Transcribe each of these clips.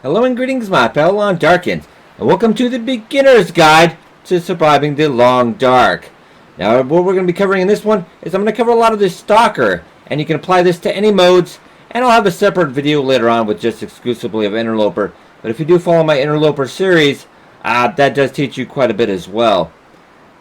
Hello and greetings, my Padawan Darkins, and welcome to the Beginner's Guide to Surviving the Long Dark. Now, what we're going to be covering in this one is I'm going to cover a lot of this Stalker, and you can apply this to any modes, and I'll have a separate video later on with just exclusively of Interloper. But if you do follow my Interloper series, that does teach you quite a bit as well.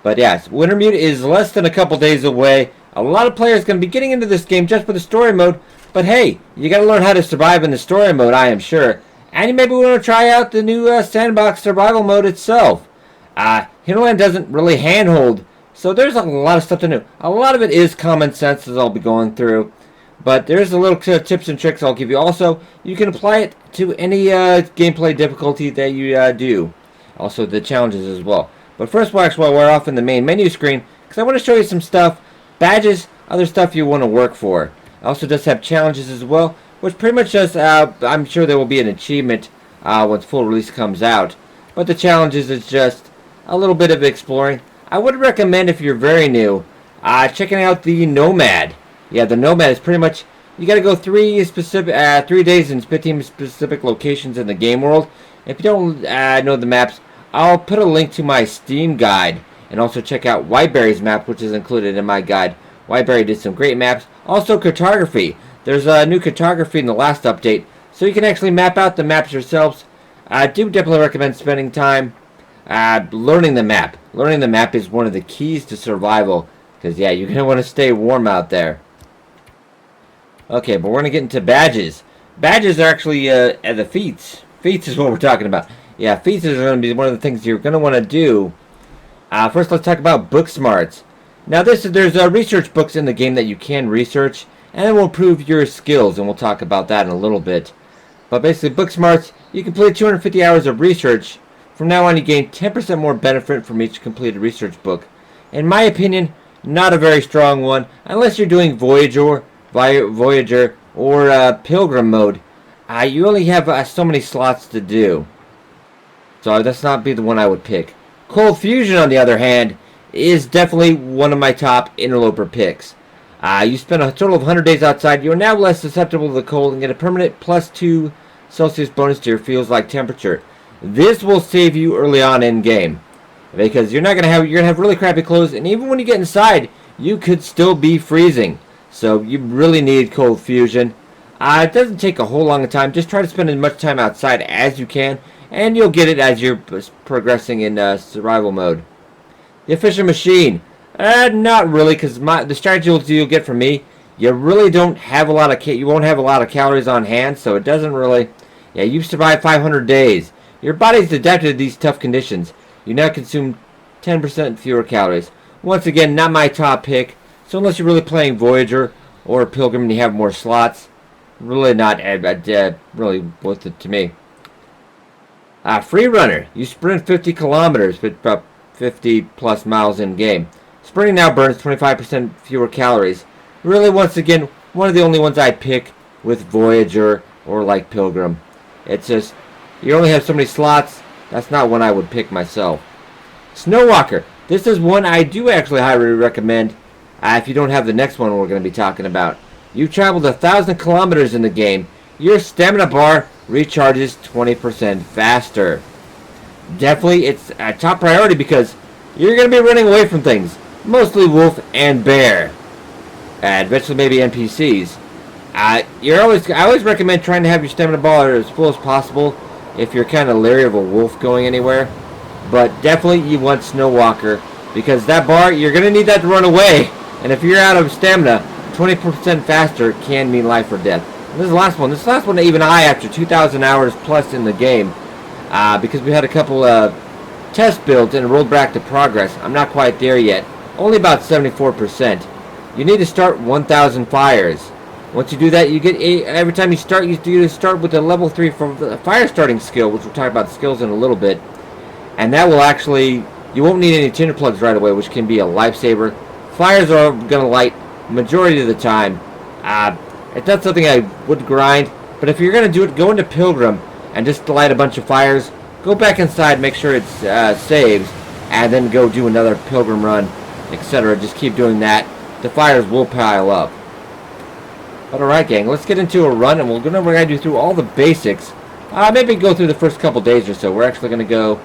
But yes, Wintermute is less than a couple days away. A lot of players are going to be getting into this game just for the story mode, but hey, you got to learn how to survive in the story mode, I am sure. And you maybe want to try out the new sandbox survival mode itself. Hinterland doesn't really handhold, so there's a lot of stuff to know. A lot of it is common sense, as I'll be going through. But there's a little tips and tricks I'll give you. Also, you can apply it to any gameplay difficulty that you do. Also, the challenges as well. But first, we're off in the main menu screen, because I want to show you some stuff, badges, other stuff you want to work for. It also does have challenges as well, which pretty much just, I'm sure there will be an achievement once full release comes out. But the challenges is just a little bit of exploring. I would recommend, if you're very new, checking out the Nomad. Yeah, the Nomad is pretty much, you got to go 3 days in 15 specific locations in the game world. If you don't know the maps, I'll put a link to my Steam guide, and also check out Whiteberry's map, which is included in my guide. Whiteberry did some great maps. Also cartography. There's a new cartography in the last update, so you can actually map out the maps yourselves. I do definitely recommend spending time learning the map. Learning the map is one of the keys to survival, because yeah, you're going to want to stay warm out there. Okay, but we're going to get into badges. Badges are actually the feats. Feats is what we're talking about. Yeah, feats is going to be one of the things you're going to want to do. First, let's talk about book smarts. Now, there's research books in the game that you can research, and it will improve your skills, and we'll talk about that in a little bit. But basically, book smarts, you complete 250 hours of research. From now on, you gain 10% more benefit from each completed research book. In my opinion, not a very strong one, unless you're doing Voyager or Pilgrim mode. You only have so many slots to do. So that's not be the one I would pick. Cold Fusion, on the other hand, is definitely one of my top Interloper picks. You spend a total of 100 days outside. You are now less susceptible to the cold and get a permanent +2 Celsius bonus to your feels like temperature. This will save you early on in game, because you're gonna have really crappy clothes, and even when you get inside, you could still be freezing. So you really need Cold Fusion. It doesn't take a whole long time. Just try to spend as much time outside as you can, and you'll get it as you're progressing in survival mode. The Efficient Machine. Not really, because the strategy you'll get from me, you really don't have a lot of you won't have a lot of calories on hand, so it doesn't really. Yeah, you've survived 500 days. Your body's adapted to these tough conditions. You now consume 10% fewer calories. Once again, not my top pick. So unless you're really playing Voyager or Pilgrim and you have more slots, really not really worth it to me. Free Runner. You sprint 50 kilometers, but about 50 plus miles in game. Sprinting now burns 25% fewer calories. Really, once again, one of the only ones I pick with Voyager or like Pilgrim. It's just, you only have so many slots. That's not one I would pick myself. Snowwalker. This is one I do actually highly recommend if you don't have the next one we're going to be talking about. You've traveled 1,000 kilometers in the game. Your stamina bar recharges 20% faster. Definitely, it's a top priority because you're going to be running away from things. Mostly wolf and bear. Eventually maybe NPCs. I always recommend trying to have your stamina bar as full as possible if you're kind of leery of a wolf going anywhere. But definitely you want Snowwalker, because that bar, you're going to need that to run away. And if you're out of stamina, 20% faster can mean life or death. And this is the last one. This last one, even after 2,000 hours plus in the game, because we had a couple of test builds and rolled back to progress. I'm not quite there yet. Only about 74%. You need to start 1,000 fires. Once you do that, you get every time you start with a level 3 fire starting skill, which we'll talk about skills in a little bit. And that will actually, you won't need any tinder plugs right away, which can be a lifesaver. Fires are going to light majority of the time. It's not something I would grind, but if you're going to do it, go into Pilgrim and just light a bunch of fires. Go back inside, make sure it's saves, and then go do another Pilgrim run, etc. Just keep doing that. The fires will pile up. But alright, gang, let's get into a run, and we're going to do through all the basics Maybe go through the first couple days or so. We're actually going to go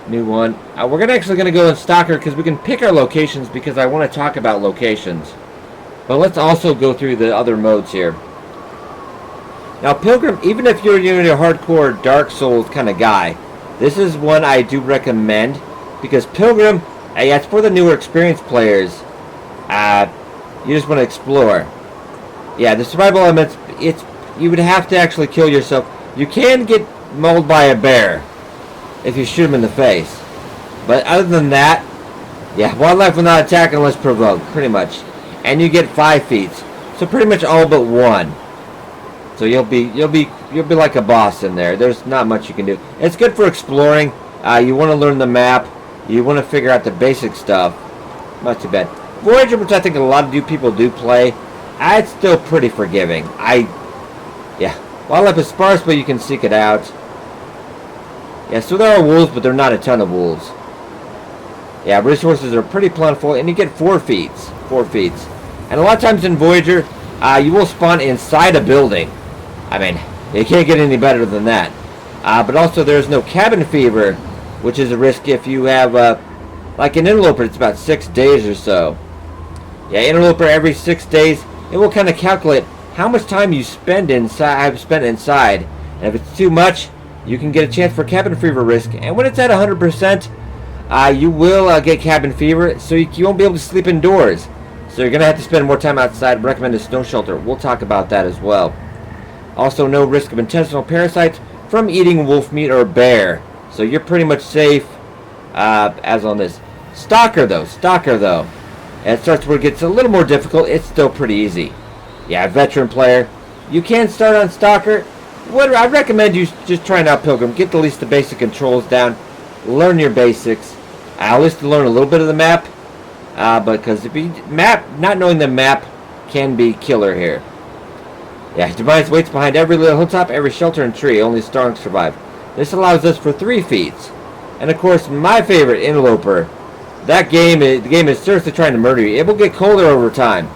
new one. We're actually going to go in Stalker because we can pick our locations because I want to talk about locations. But let's also go through the other modes here. Now, Pilgrim, even if you're a hardcore Dark Souls kind of guy, this is one I do recommend because Pilgrim, yeah, it's for the newer experienced players. You just want to explore. Yeah, the survival elements, you would have to actually kill yourself. You can get mauled by a bear if you shoot him in the face. But other than that, yeah, wildlife will not attack unless provoked, pretty much. And you get 5 feats. So pretty much all but 1. So you'll be like a boss in there. There's not much you can do. It's good for exploring. You want to learn the map. You want to figure out the basic stuff. Not too bad. Voyager, which I think a lot of people do play, it's still pretty forgiving. Yeah, wildlife is sparse, but you can seek it out. Yeah, so there are wolves, but they're not a ton of wolves. Yeah, resources are pretty plentiful, and you get 4 feats. 4 feats. And a lot of times in Voyager, you will spawn inside a building. I mean, you can't get any better than that. But also, there's no cabin fever, which is a risk if you have, like an interloper, it's about 6 days or so. Yeah, interloper every 6 days, it will kind of calculate how much time you spend inside. Have spent inside, and if it's too much, you can get a chance for cabin fever risk. And when it's at 100%, you will get cabin fever, so you won't be able to sleep indoors. So you're gonna have to spend more time outside. Recommend a snow shelter. We'll talk about that as well. Also, no risk of intentional parasites from eating wolf meat or bear. So you're pretty much safe as on this. Stalker though. It starts where it gets a little more difficult. It's still pretty easy. Yeah, veteran player. You can start on Stalker. What I recommend you just trying out Pilgrim. Get at least the basic controls down. Learn your basics. At least to learn a little bit of the map. Because if you not knowing the map can be killer here. Yeah, Device waits behind every little hilltop, every shelter and tree. Only strong survive. This allows us for 3 feats. And of course, my favorite, Interloper. The game is seriously trying to murder you. It will get colder over time.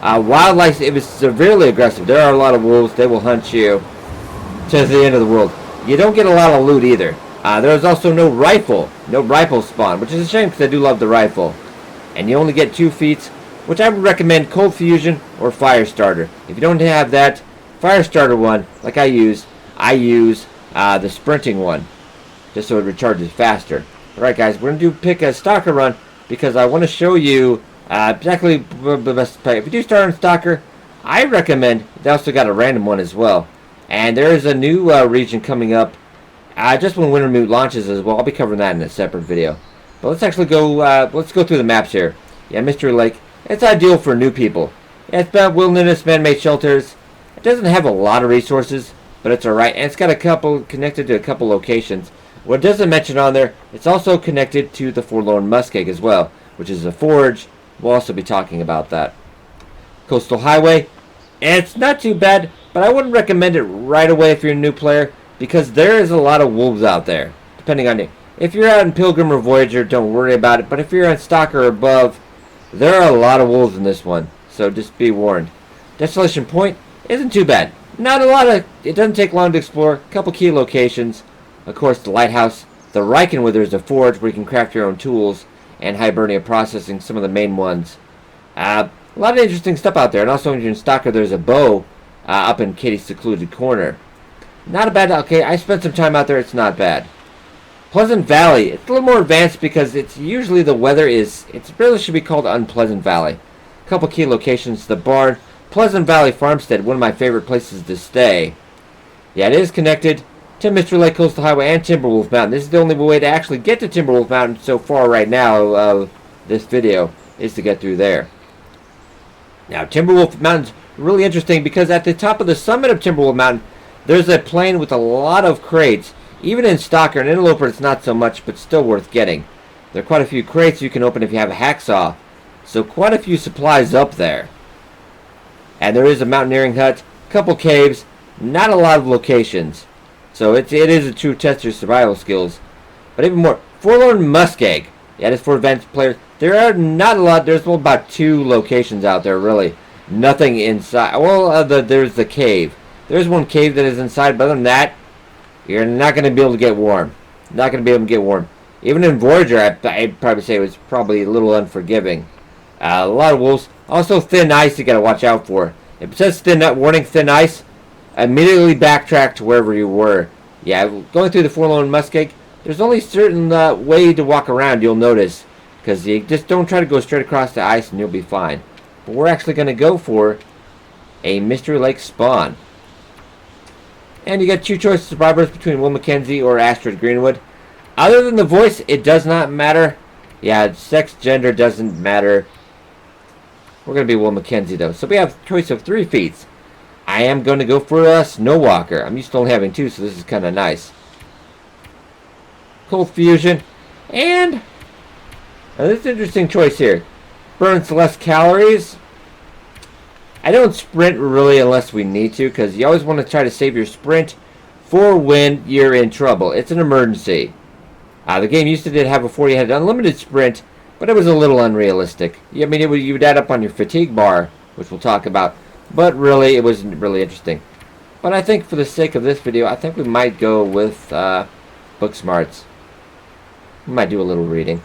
Wildlife, it is severely aggressive. There are a lot of wolves. They will hunt you to the end of the world. You don't get a lot of loot either. There is also no rifle spawn, which is a shame because I do love the rifle. And you only get 2 feats, which I would recommend Cold Fusion or Fire Starter. If you don't have that Fire Starter one, like I use the sprinting one, just so it recharges faster. Alright guys, we're going to pick a Stalker run because I want to show you exactly the best play. If you do start on Stalker, I recommend, they also got a random one as well. And there is a new region coming up just when Wintermute launches as well. I'll be covering that in a separate video. But let's actually go, let's go through the maps here. Yeah, Mystery Lake. It's ideal for new people. Yeah, it's about wilderness, man-made shelters. It doesn't have a lot of resources, but it's alright. And it's got a couple, connected to a couple locations. What it doesn't mention on there, it's also connected to the Forlorn Muskeg as well, which is a forge. We'll also be talking about that. Coastal Highway. And it's not too bad, but I wouldn't recommend it right away if you're a new player, because there is a lot of wolves out there, depending on you. If you're out in Pilgrim or Voyager, don't worry about it. But if you're on Stalker or above, there are a lot of wolves in this one. So just be warned. Desolation Point isn't too bad. Not a lot of... It doesn't take long to explore. A couple key locations. Of course, the lighthouse. The Riken, where there's a forge where you can craft your own tools. And Hibernia Processing, some of the main ones. A lot of interesting stuff out there. And also when you're in Stalker, there's a bow up in Katie's secluded corner. Not a bad... Okay, I spent some time out there. It's not bad. Pleasant Valley. It's a little more advanced because it's usually the weather is... It really should be called Unpleasant Valley. A couple key locations. The barn. Pleasant Valley Farmstead. One of my favorite places to stay. Yeah, it is connected to Mystery Lake Coastal Highway and Timberwolf Mountain. This is the only way to actually get to Timberwolf Mountain so far right now. This video is to get through there. Now, Timberwolf Mountain's really interesting because at the top of the summit of Timberwolf Mountain, there's a plain with a lot of crates. Even in Stalker and Interloper, it's not so much, but still worth getting. There are quite a few crates you can open if you have a hacksaw. So quite a few supplies up there. And there is a mountaineering hut, a couple caves, not a lot of locations. So it is a true test of your survival skills. But even more, Forlorn Muskeg. Yeah, it's for advanced players. There are not a lot. There's about 2 locations out there, really. Nothing inside. Well, there's the cave. There's one cave that is inside, but other than that, you're not going to be able to get warm. Not going to be able to get warm. Even in Voyager, I'd probably say it was probably a little unforgiving. A lot of wolves. Also, thin ice you got to watch out for. If it says warning, thin ice, immediately backtrack to wherever you were. Yeah, going through the Forlorn Muskeg, there's only certain way to walk around, you'll notice. Because you just don't try to go straight across the ice and you'll be fine. But we're actually going to go for a Mystery Lake spawn. And you got two choices of survivors between Will McKenzie or Astrid Greenwood. Other than the voice, it does not matter. Yeah, sex, gender doesn't matter. We're going to be Will McKenzie, though. So we have a choice of 3 feats. I am going to go for a Snow Walker. I'm used to only having 2, so this is kind of nice. Cold Fusion. And now this is an interesting choice here. Burns less calories. I don't sprint really unless we need to, because you always want to try to save your sprint for when you're in trouble. It's an emergency. The game used to have before you had unlimited sprint, but it was a little unrealistic. I mean, you would add up on your fatigue bar, which we'll talk about, but really, it wasn't really interesting. But I think for the sake of this video, I think we might go with book smarts. We might do a little reading.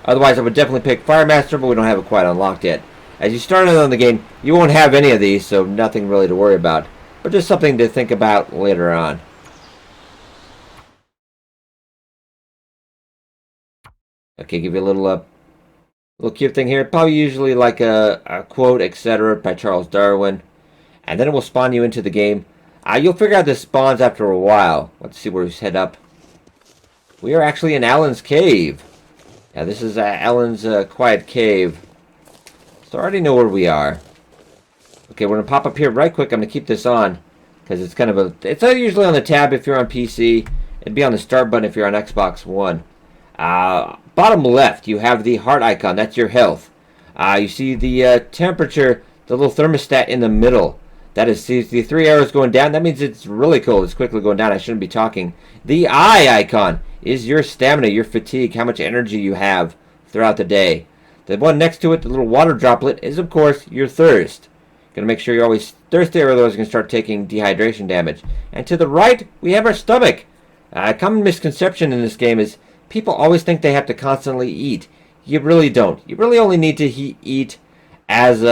Otherwise, I would definitely pick Firemaster, but we don't have it quite unlocked yet. As you start on the game, you won't have any of these, so nothing really to worry about. But just something to think about later on. Okay, give you a little cute thing here. Probably usually like a quote, etc. by Charles Darwin. And then it will spawn you into the game. You'll figure out this spawns after a while. Let's see where we head up. We are actually in Alan's cave. Yeah, this is Alan's quiet cave. So I already know where we are. Okay, we're going to pop up here right quick. I'm going to keep this on. Because it's kind of a... It's usually on the tab if you're on PC. It'd be on the start button if you're on Xbox One. Bottom left, you have the heart icon. That's your health. You see the temperature, the little thermostat in the middle. That is, see the 3 arrows going down. That means it's really cold. It's quickly going down. I shouldn't be talking. The eye icon is your stamina, your fatigue, how much energy you have throughout the day. The one next to it, the little water droplet, is, of course, your thirst. Going to make sure you're always thirsty, or otherwise you're going to start taking dehydration damage. And to the right, we have our stomach. A common misconception in this game is people always think they have to constantly eat. You really don't. You really only need to eat as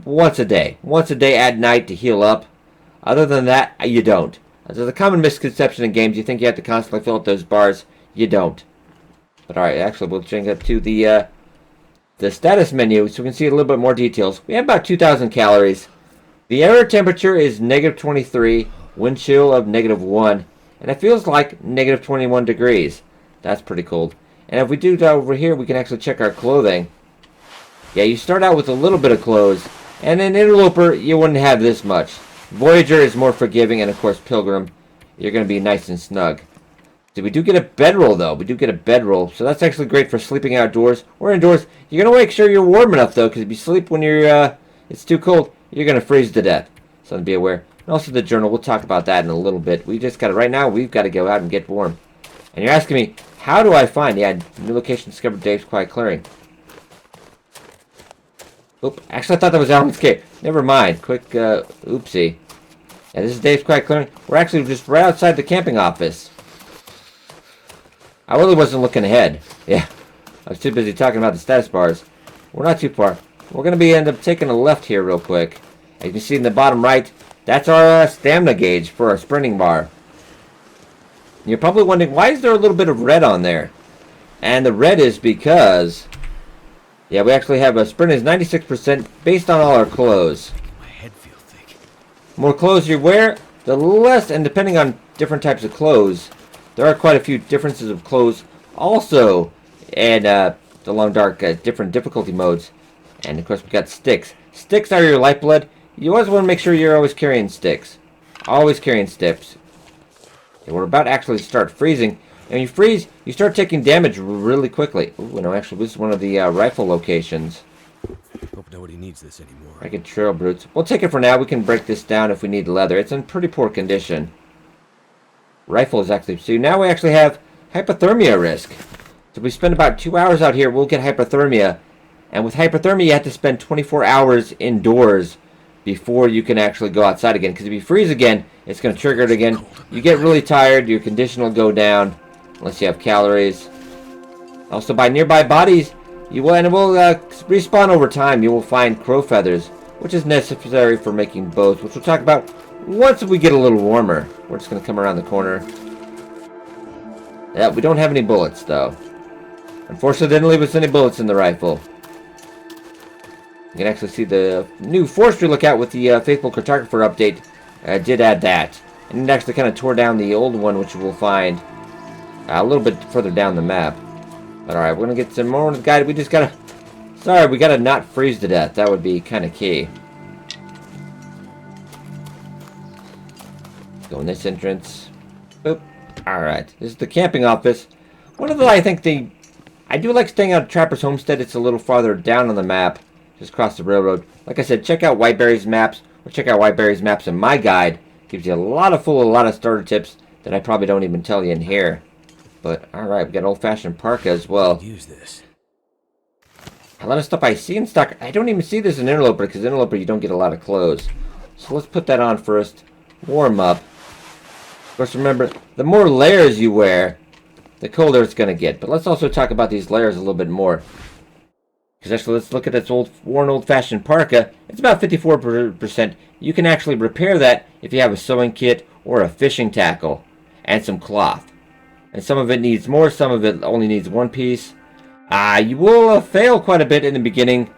once a day. Once a day at night to heal up. Other than that, you don't. There's a common misconception in games. You think you have to constantly fill up those bars. You don't. But alright, actually we'll change up to the status menu so we can see a little bit more details. We have about 2,000 calories. The air temperature is -23. Wind chill of -1. And it feels like -21 degrees. That's pretty cold. And if we do that over here, we can actually check our clothing. Yeah, you start out with a little bit of clothes. And in Interloper, you wouldn't have this much. Voyager is more forgiving, and of course Pilgrim, you're going to be nice and snug. So we do get a bedroll, though. We do get a bedroll. So that's actually great for sleeping outdoors or indoors. You're going to make sure you're warm enough, though, because if you sleep when you're it's too cold, you're going to freeze to death. So be aware. And also the journal. We'll talk about that in a little bit. We just got to, right now, we've got to go out and get warm. And you're asking me, how do I find? Yeah, new location discovered, Dave's Quiet Clearing. Oop, actually I thought that was Alan's cave. Never mind. Quick, oopsie. Yeah, this is Dave's Quiet Clearing. We're actually just right outside the camping office. I really wasn't looking ahead. Yeah, I was too busy talking about the status bars. We're not too far. We're going to end up taking a left here real quick. As you can see in the bottom right, that's our stamina gauge for our sprinting bar. You're probably wondering, why is there a little bit of red on there? And the red is because, yeah, we actually have a sprint is 96% based on all our clothes. My head feels thick. More clothes you wear, the less, and depending on different types of clothes, there are quite a few differences of clothes also in the Long Dark, different difficulty modes. And of course we got sticks. Sticks are your lifeblood. You always want to make sure you're always carrying sticks. Always carrying sticks. And we're about to actually start freezing. And when you freeze, you start taking damage really quickly. Ooh, no, actually this is one of the rifle locations. Hope nobody needs this anymore. I get trail brutes. We'll take it for now. We can break this down if we need leather. It's in pretty poor condition. Rifle is actually... So now we actually have hypothermia risk. So if we spend about 2 hours out here, we'll get hypothermia. And with hypothermia, you have to spend 24 hours indoors before you can actually go outside again. Because if you freeze again, it's going to trigger it again. You get really tired, your condition will go down, unless you have calories. Also, by nearby bodies, you will, and it will respawn over time. You will find crow feathers, which is necessary for making bows, which we'll talk about once we get a little warmer. We're just going to come around the corner. Yeah, we don't have any bullets, though. Unfortunately, they didn't leave us any bullets in the rifle. You can actually see the new forestry lookout with the Faithful Cartographer update. Did add that. And it actually kind of tore down the old one, which we'll find a little bit further down the map. But alright, we're going to get some more on the guide. We just got to... Sorry, we got to not freeze to death. That would be kind of key. Go in this entrance. Boop. Alright, this is the camping office. One of the, I think the... I do like staying out of Trapper's Homestead. It's a little farther down on the map. Just across the railroad. Like I said, check out Whiteberry's maps. Or check out Whiteberry's maps in my guide. Gives you a lot of starter tips that I probably don't even tell you in here. But, alright, we got old-fashioned parka as well. Use this. A lot of stuff I see in stock. I don't even see this in Interloper, because in Interloper you don't get a lot of clothes. So let's put that on first. Warm up. Of course, remember, the more layers you wear, the colder it's going to get. But let's also talk about these layers a little bit more. Because actually, let's look at this worn old-fashioned parka. It's about 54%. You can actually repair that if you have a sewing kit or a fishing tackle and some cloth. And some of it needs more, some of it only needs one piece. You will fail quite a bit in the beginning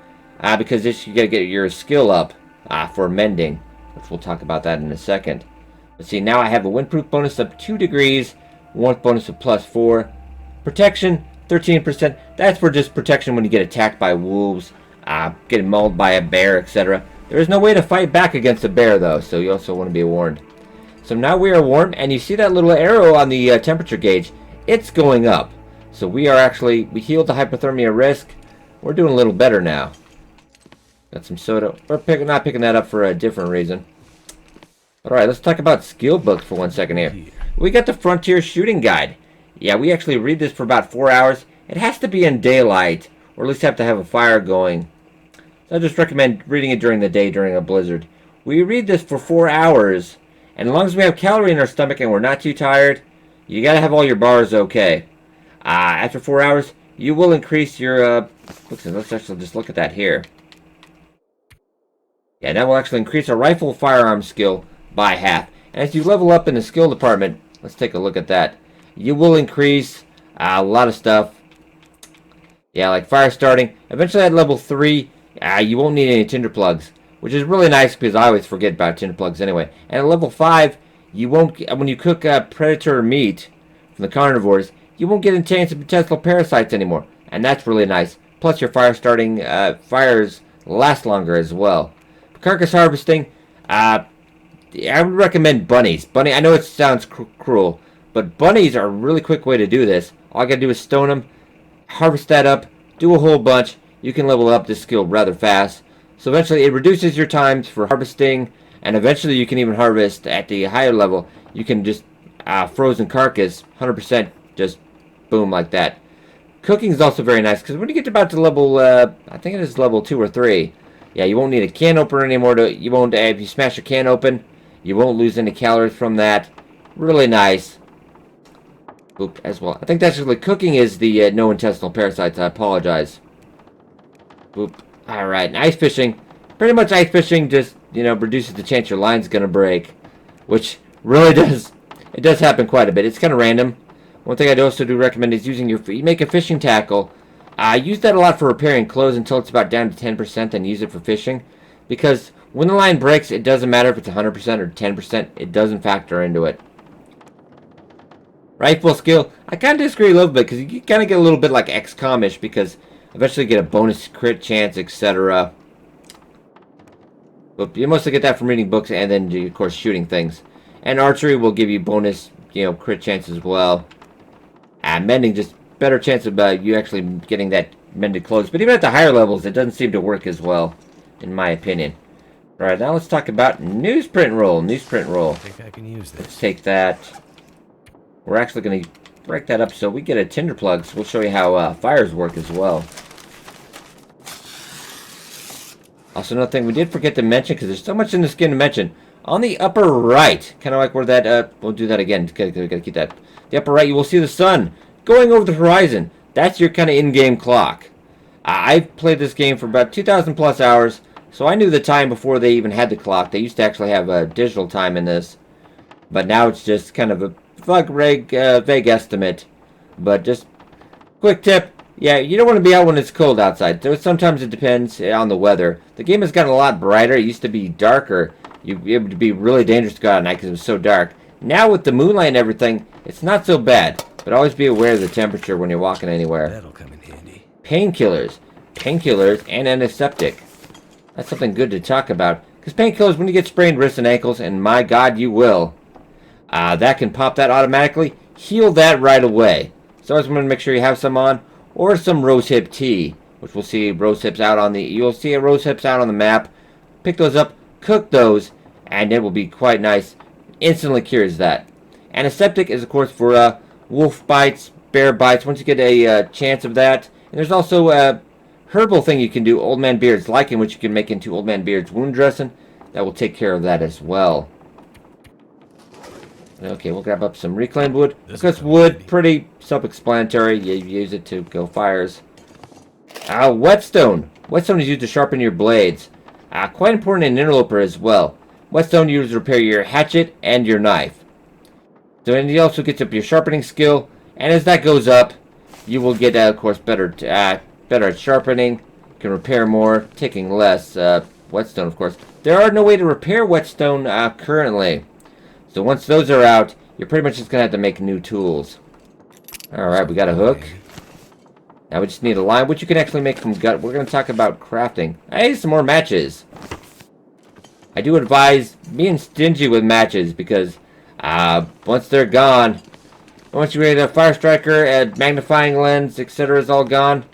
because you got to get your skill up for mending, which we'll talk about that in a second. Let's see, now I have a windproof bonus of 2 degrees, warmth bonus of +4, protection 13%. That's for just protection when you get attacked by wolves, getting mauled by a bear, etc. There is no way to fight back against a bear though, so you also want to be warned. So now we are warm, and you see that little arrow on the temperature gauge. It's going up. So we healed the hypothermia risk. We're doing a little better now. Got some soda. We're not picking that up for a different reason. Alright, let's talk about skill books for 1 second here. We got the Frontier Shooting Guide. Yeah, we actually read this for about 4 hours. It has to be in daylight, or at least have to have a fire going. So I just recommend reading it during the day during a blizzard. We read this for 4 hours. And as long as we have calorie in our stomach and we're not too tired, you gotta have all your bars okay. After 4 hours, you will increase your, let's actually just look at that here. Yeah, that will actually increase our rifle firearm skill by half. And as you level up in the skill department, let's take a look at that. You will increase a lot of stuff. Yeah, like fire starting. Eventually at level 3, you won't need any tinder plugs. Which is really nice because I always forget about tinder plugs anyway. And at level 5, you won't, when you cook predator meat from the carnivores, you won't get a chance of intestinal parasites anymore. And that's really nice. Plus your fire starting fires last longer as well. Carcass harvesting, I would recommend bunnies. I know it sounds cruel, but bunnies are a really quick way to do this. All I gotta do is stone them, harvest that up, do a whole bunch. You can level up this skill rather fast. So eventually it reduces your times for harvesting, and eventually you can even harvest at the higher level. You can just frozen carcass, 100%, just boom like that. Cooking is also very nice, because when you get about to level, I think it is level 2 or 3, yeah, you won't need a can opener anymore. You won't, if you smash a can open, you won't lose any calories from that. Really nice. Oop, as well. I think that's actually cooking is the no intestinal parasites. I apologize. Oop. Alright, and ice fishing. Pretty much ice fishing just, reduces the chance your line's gonna break. Which really does, it does happen quite a bit. It's kind of random. One thing I'd also do recommend is using you make a fishing tackle. Use that a lot for repairing clothes until it's about down to 10%, then use it for fishing. Because when the line breaks, it doesn't matter if it's 100% or 10%. It doesn't factor into it. Rifle skill. I kind of disagree a little bit because you kind of get a little bit like XCOM-ish because eventually get a bonus crit chance, etc. But you mostly get that from reading books and then, of course, shooting things. And archery will give you bonus, crit chance as well. And mending, just better chance of you actually getting that mended clothes. But even at the higher levels, it doesn't seem to work as well, in my opinion. Alright, now let's talk about newsprint roll. Newsprint roll. I think I can use this. Let's take that. We're actually going to break that up so we get a tinder plug. So we'll show you how fires work as well. Also, another thing we did forget to mention, because there's so much in this game to mention. On the upper right, kind of like where that, we'll do that again. Gotta keep that. The upper right, you will see the sun going over the horizon. That's your kind of in-game clock. I've played this game for about 2,000 plus hours, so I knew the time before they even had the clock. They used to actually have a digital time in this, but now it's just kind of a vague estimate. But just quick tip. Yeah, you don't want to be out when it's cold outside. Sometimes it depends on the weather. The game has gotten a lot brighter. It used to be darker. It would be really dangerous to go out at night because it was so dark. Now with the moonlight and everything, it's not so bad. But always be aware of the temperature when you're walking anywhere. That'll come in handy. Painkillers. Painkillers and antiseptic. That's something good to talk about. Because painkillers, when you get sprained wrists and ankles, and my God, you will, that can pop that automatically. Heal that right away. So I just want to make sure you have some on. Or some rosehip tea, which we'll see rosehips out on the. You'll see a rosehips out on the map. Pick those up, cook those, and it will be quite nice. Instantly cures that. Antiseptic is of course for wolf bites, bear bites. Once you get a chance of that, and there's also a herbal thing you can do. Old Man Beard's lichen, which you can make into Old Man Beard's wound dressing. That will take care of that as well. Okay, we'll grab up some reclaimed wood. Because wood, pretty self-explanatory. You use it to go fires. Whetstone. Whetstone is used to sharpen your blades. Quite important in Interloper as well. Whetstone you use to repair your hatchet and your knife. So and it also gets up your sharpening skill. And as that goes up, you will get, of course, better at sharpening. You can repair more, taking less. Whetstone, of course. There are no way to repair whetstone currently. So once those are out, you're pretty much just going to have to make new tools. Alright, we got a hook. Now we just need a line, which you can actually make from gut. We're going to talk about crafting. Hey, some more matches. I do advise being stingy with matches because once they're gone, once you get a fire striker, a magnifying lens, etc. is all gone.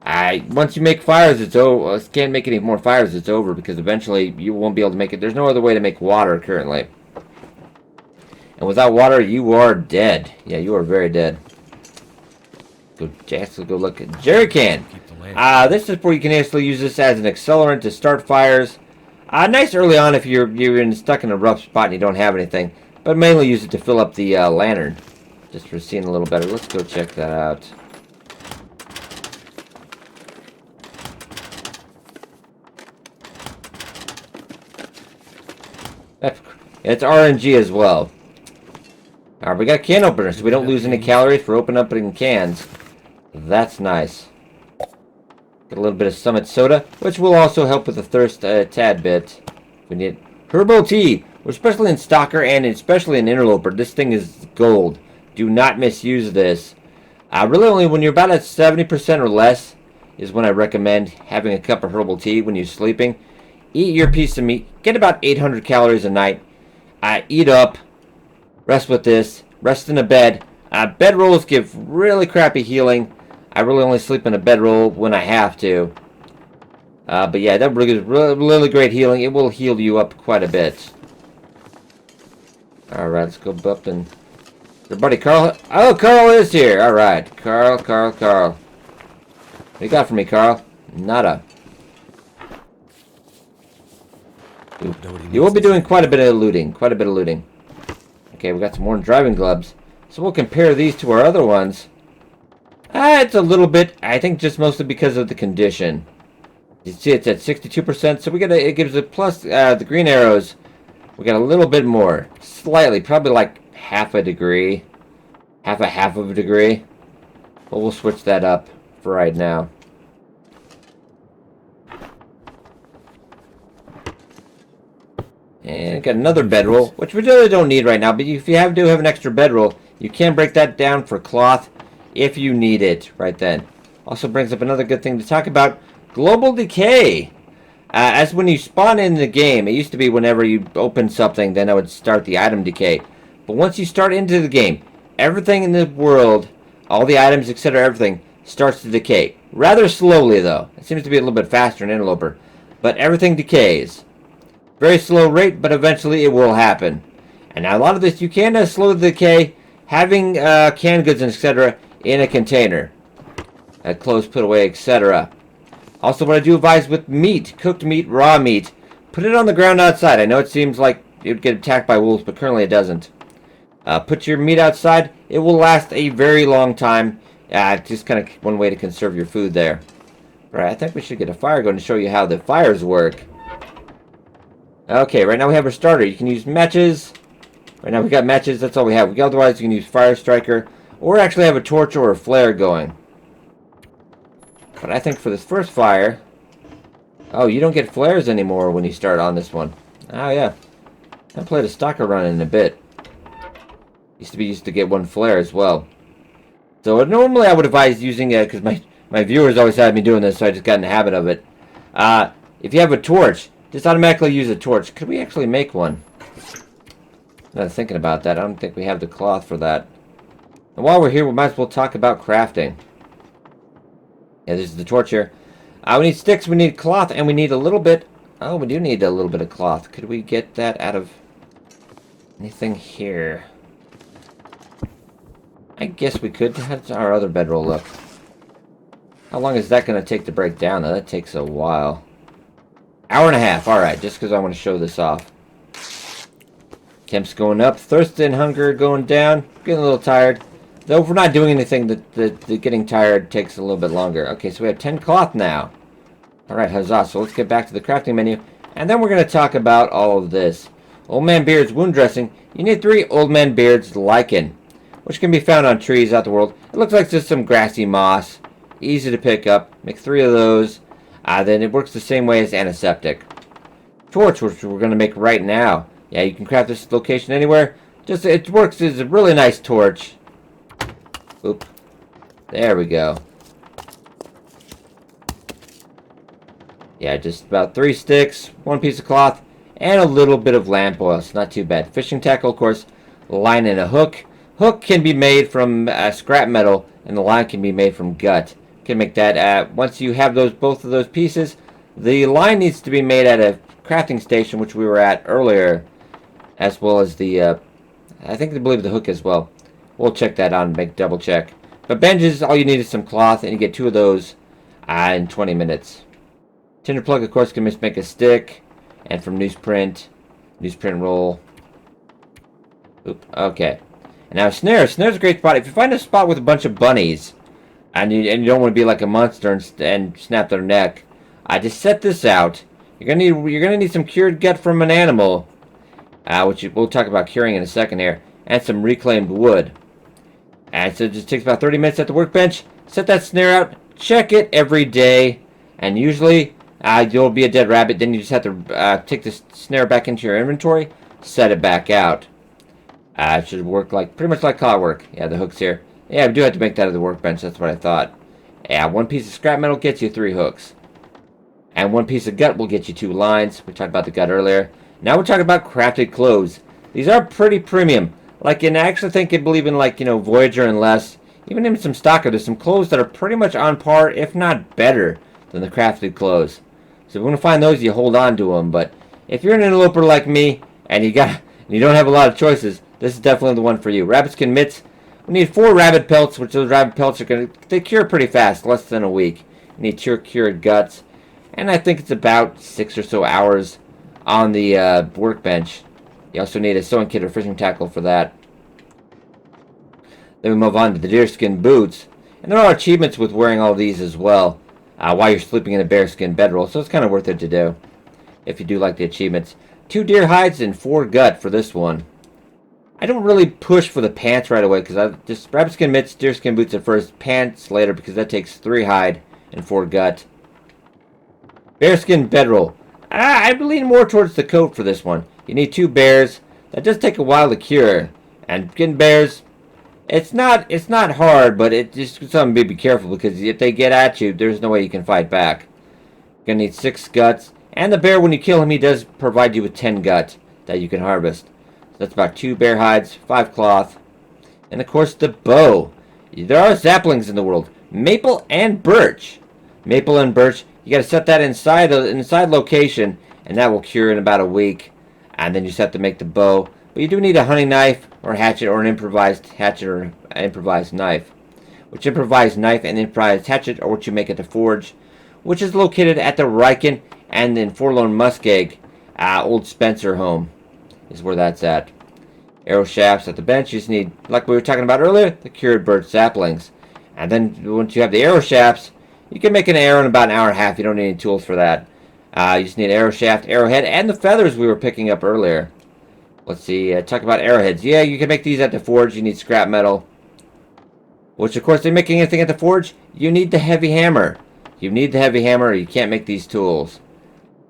Once you make fires, it's over. Can't make any more fires, it's over because eventually you won't be able to make it. There's no other way to make water currently. And without water, you are dead. Yeah, you are very dead. Go, let's go look at jerry can. This is where you can actually use this as an accelerant to start fires. Nice early on if you're stuck in a rough spot and you don't have anything. But mainly use it to fill up the lantern. Just for seeing a little better. Let's go check that out. It's RNG as well. Alright, we got a can opener, so we don't lose any calories for opening cans. That's nice. Get a little bit of Summit Soda, which will also help with the thirst a tad bit. We need herbal tea, especially in Stalker and especially in Interloper. This thing is gold. Do not misuse this. Really only when you're about at 70% or less is when I recommend having a cup of herbal tea when you're sleeping. Eat your piece of meat. Get about 800 calories a night. Eat up. Rest with this. Rest in a bed. Bedrolls give really crappy healing. I really only sleep in a bedroll when I have to. But yeah, that really gives really great healing. It will heal you up quite a bit. Alright, let's go up and... Your buddy Carl... Oh, Carl is here! Alright, Carl. What you got for me, Carl? Nada. You will be doing quite a bit of looting. Okay, we got some more driving gloves. So we'll compare these to our other ones. It's a little bit, I think just mostly because of the condition. You see it's at 62%, so it gives it plus the green arrows. We got a little bit more. Slightly, probably like half a degree. Half of a degree. But we'll switch that up for right now. And got another bedroll, which we really don't need right now, but if you do have an extra bedroll, you can break that down for cloth if you need it right then. Also brings up another good thing to talk about, global decay. As when you spawn in the game, it used to be whenever you open something, then it would start the item decay. But once you start into the game, everything in the world, all the items, etc., everything, starts to decay. Rather slowly, though. It seems to be a little bit faster in Interloper. But everything decays. Very slow rate, but eventually it will happen. And now a lot of this, you can slow the decay, having canned goods, etc., in a container. Clothes put away, etc. Also, what I do advise with meat, cooked meat, raw meat, put it on the ground outside. I know it seems like it would get attacked by wolves, but currently it doesn't. Put your meat outside. It will last a very long time. Just kind of one way to conserve your food there. Right, I think we should get a fire going to show you how the fires work. Okay, right now we have our starter. You can use matches. Right now we got matches. That's all we have. Otherwise, you can use fire striker, or actually have a torch or a flare going. But I think for this first fire... Oh, you don't get flares anymore when you start on this one. Oh, yeah. I haven't played a stalker run in a bit. Used to get one flare as well. So normally I would advise using it, because my viewers always had me doing this, so I just got in the habit of it. If you have a torch, just automatically use a torch. Could we actually make one? Not thinking about that. I don't think we have the cloth for that. And while we're here, we might as well talk about crafting. Yeah, this is the torch here. We need sticks, we need cloth, and we need a little bit... Oh, we do need a little bit of cloth. Could we get that out of anything here? I guess we could. How's our other bedroll look? How long is that going to take to break down? Though? That takes a while. Hour and a half. Alright, just because I want to show this off. Temp's going up. Thirst and hunger going down. Getting a little tired. Though if we're not doing anything, the getting tired takes a little bit longer. Okay, so we have 10 cloth now. Alright, huzzah. So let's get back to the crafting menu. And then we're going to talk about all of this. Old Man Beard's wound dressing. You need 3 Old Man Beard's lichen, which can be found on trees out the world. It looks like just some grassy moss. Easy to pick up. Make 3 of those. Then it works the same way as antiseptic. Torch, which we're going to make right now. Yeah, you can craft this location anywhere. Just it works as a really nice torch. Oop. There we go. Yeah, just about 3 sticks, 1 piece of cloth, and a little bit of lamp oil. It's not too bad. Fishing tackle, of course. Line and a hook. Hook can be made from scrap metal, and the line can be made from gut. You can make that. Once you have both of those pieces, the line needs to be made at a crafting station, which we were at earlier, as well as the, I believe the hook as well. We'll check that out and make double check. But benches, all you need is some cloth, and you get 2 of those in 20 minutes. Tinder plug, of course, can just make a stick, and from newsprint roll. Oop, okay. And now snare. Snare's a great spot. If you find a spot with a bunch of bunnies, and you don't want to be like a monster and snap their neck, just set this out. You're gonna need some cured gut from an animal, which we'll talk about curing in a second here, and some reclaimed wood. And so it just takes about 30 minutes at the workbench. Set that snare out. Check it every day, and usually you'll be a dead rabbit. Then you just have to take the snare back into your inventory, set it back out. It should work pretty much like clockwork. Yeah, the hook's here. Yeah, we do have to make that at the workbench. That's what I thought. Yeah, 1 piece of scrap metal gets you 3 hooks. And 1 piece of gut will get you 2 lines. We talked about the gut earlier. Now we're talking about crafted clothes. These are pretty premium. And I actually believe in Voyager and less. Even in some Stalker, there's some clothes that are pretty much on par, if not better, than the crafted clothes. So if you want to find those, you hold on to them. But if you're an interloper like me, and you don't have a lot of choices, this is definitely the one for you. Rabbit skin mitts. We need 4 rabbit pelts, which those rabbit pelts they cure pretty fast, less than a week. You need cured guts. And I think it's about 6 or so hours on the workbench. You also need a sewing kit or fishing tackle for that. Then we move on to the deerskin boots. And there are achievements with wearing all these as well, while you're sleeping in a bearskin bedroll, so it's kind of worth it to do, if you do like the achievements. 2 deer hides and 4 gut for this one. I don't really push for the pants right away, because I just rabbit skin mitts, deerskin boots at first, pants later, because that takes 3 hide and 4 gut. Bearskin bedroll. I lean more towards the coat for this one. You need 2 bears. That does take a while to cure. And getting bears, it's not hard, but it's just something to be careful, because if they get at you, there's no way you can fight back. You're gonna need 6 guts. And the bear, when you kill him, he does provide you with 10 gut that you can harvest. So that's about 2 bear hides, 5 cloth. And of course the bow. There are saplings in the world. Maple and birch. Maple and birch. You got to set that inside location, and that will cure in about a week. And then you just have to make the bow. But you do need a hunting knife or hatchet, or an improvised hatchet or improvised knife. Which improvised knife and improvised hatchet are what you make at the forge. which is located at the Riken and in Forlorn Muskeg. Old Spencer home is where that's at. Arrow shafts at the bench. You just need, like we were talking about earlier, the cured birch saplings. And then once you have the arrow shafts, you can make an arrow in about an hour and a half. You don't need any tools for that. You just need arrow shaft, arrowhead, and the feathers we were picking up earlier. Let's see, talk about arrowheads. Yeah, you can make these at the forge. You need scrap metal. Which, of course, they're making anything at the forge, you need the heavy hammer. You need the heavy hammer or you can't make these tools.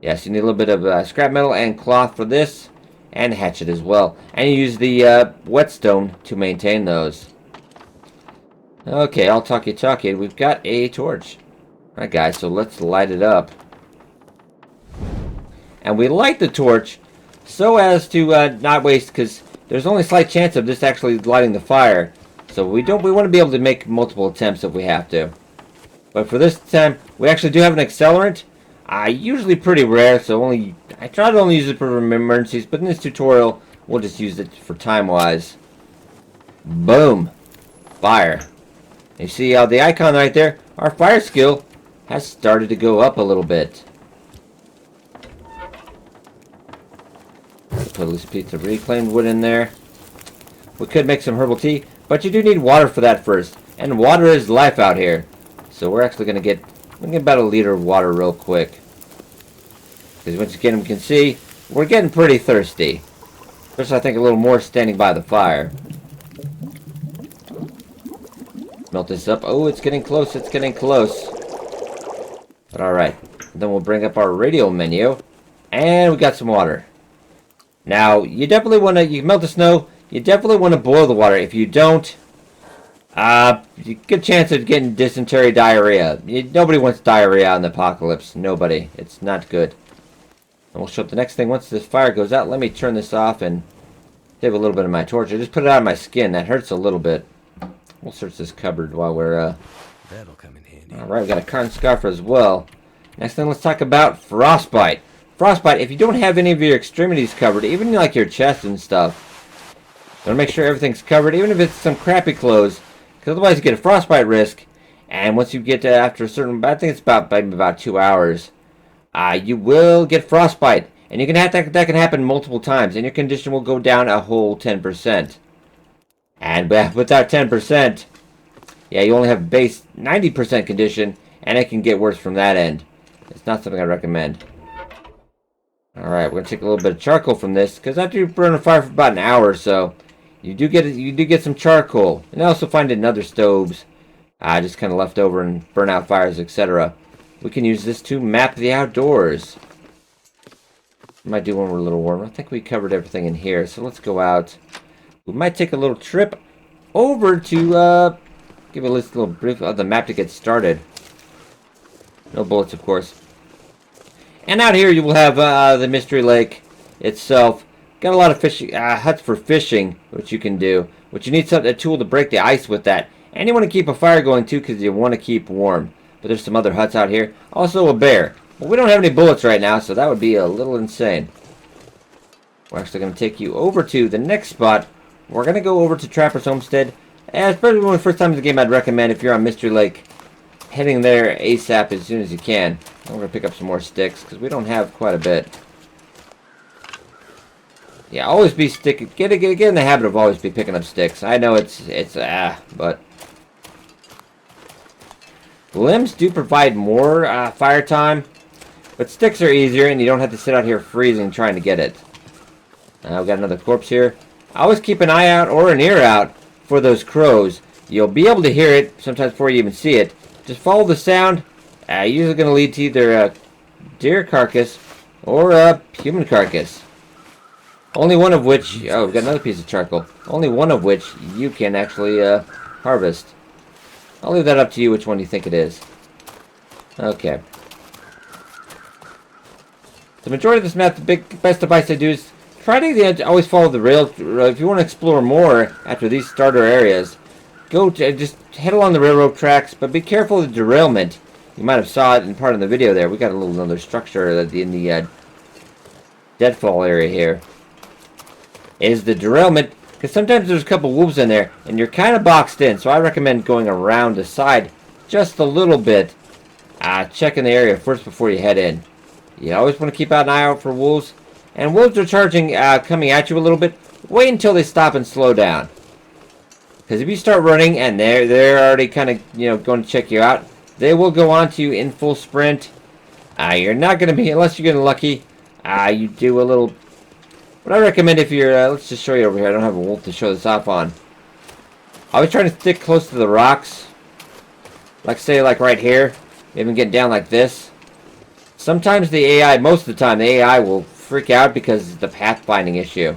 Yes, you need a little bit of scrap metal and cloth for this. And hatchet as well. And you use the whetstone to maintain those. Okay, I'll talk you. We've got a torch. Alright guys, so let's light it up. And we light the torch so as to not waste, because there's only a slight chance of this actually lighting the fire. So we want to be able to make multiple attempts if we have to. But for this time, we actually do have an accelerant. Usually pretty rare, so I try to only use it for emergencies, but in this tutorial, we'll just use it for time-wise. Boom! Fire. You see how the icon right there, our fire skill has started to go up a little bit. Put a loose piece of reclaimed wood in there. We could make some herbal tea, but you do need water for that first. And water is life out here. So we're actually going to get about a liter of water real quick. Because once again, we can see, we're getting pretty thirsty. First, I think a little more standing by the fire. Melt this up. Oh, it's getting close. But alright. Then we'll bring up our radio menu. And we got some water. Now, you definitely want to, you melt the snow, you definitely want to boil the water. If you don't, good chance of getting dysentery, diarrhea. Nobody wants diarrhea in the apocalypse. Nobody. It's not good. And we'll show up the next thing. Once this fire goes out, let me turn this off and save a little bit of my torch. I just put it out of my skin. That hurts a little bit. We'll search this cupboard while we're, That'll come in handy. Alright, we got a cotton scarf as well. Next thing, let's talk about frostbite. Frostbite, if you don't have any of your extremities covered, even like your chest and stuff, you want to make sure everything's covered, even if it's some crappy clothes, because otherwise you get a frostbite risk, and once you get to after a certain, I think it's about 2 hours, you will get frostbite, and you can have that can happen multiple times, and your condition will go down a whole 10%. And without 10%, yeah, you only have base 90% condition, and it can get worse from that end. It's not something I recommend. Alright, we're going to take a little bit of charcoal from this, because after you burn a fire for about an hour or so, you do get some charcoal. And I also find it in other stoves, just kind of left over and burn out fires, etc. We can use this to map the outdoors. Might do one we're a little warmer. I think we covered everything in here, so let's go out. We might take a little trip over to give a little brief of the map to get started. No bullets, of course. And out here you will have the Mystery Lake itself. Got a lot of fishing huts for fishing, which you can do. But you need a tool to break the ice with that. And you want to keep a fire going too, because you want to keep warm. But there's some other huts out here. Also a bear. But we don't have any bullets right now, so that would be a little insane. We're actually going to take you over to the next spot. We're going to go over to Trapper's Homestead. And especially when the first time in the game, I'd recommend if you're on Mystery Lake, heading there ASAP as soon as you can. I'm going to pick up some more sticks, because we don't have quite a bit. Yeah, always be get in the habit of always be picking up sticks. I know but limbs do provide more fire time, but sticks are easier, and you don't have to sit out here freezing trying to get it. We've got another corpse here. I always keep an eye out or an ear out for those crows. You'll be able to hear it sometimes before you even see it. Just follow the sound. Usually going to lead to either a deer carcass or a human carcass. Only one of which, oh, we've got another piece of charcoal. Only one of which you can actually harvest. I'll leave that up to you which one you think it is. Okay. The majority of this map, the best advice I do is try to always follow the rail. If you want to explore more after these starter areas, just head along the railroad tracks, but be careful of the derailment. You might have saw it in part of the video there. We got another structure in the deadfall area here. Is the derailment, because sometimes there's a couple wolves in there, and you're kind of boxed in, so I recommend going around the side just a little bit, check in the area first before you head in. You always want to keep an eye out for wolves. And wolves are charging, coming at you a little bit. Wait until they stop and slow down. Because if you start running and they're already kind of, going to check you out, they will go on to you in full sprint. You're not going to be, unless you're getting lucky, you do a little... What I recommend if you're, let's just show you over here. I don't have a wolf to show this off on. Always trying to stick close to the rocks. Like, say, like right here. Even getting down like this. Sometimes the AI, most of the time, the AI will freak out because of the pathfinding issue.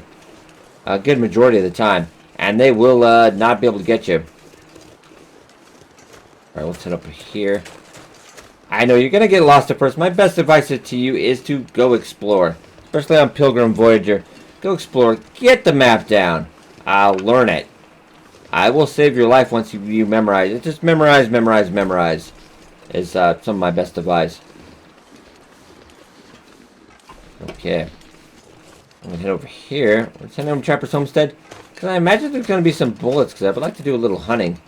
A good majority of the time. And they will not be able to get you. Alright, let's head up here. I know you're going to get lost at first. My best advice to you is to go explore. Especially on Pilgrim Voyager. Go explore. Get the map down. Learn it. I will save your life once you memorize it. Just memorize, memorize, memorize. Is some of my best advice. Okay. I'm going to head over here. Let's head over to Trapper's Homestead. Because I imagine there's going to be some bullets. Because I would like to do a little hunting.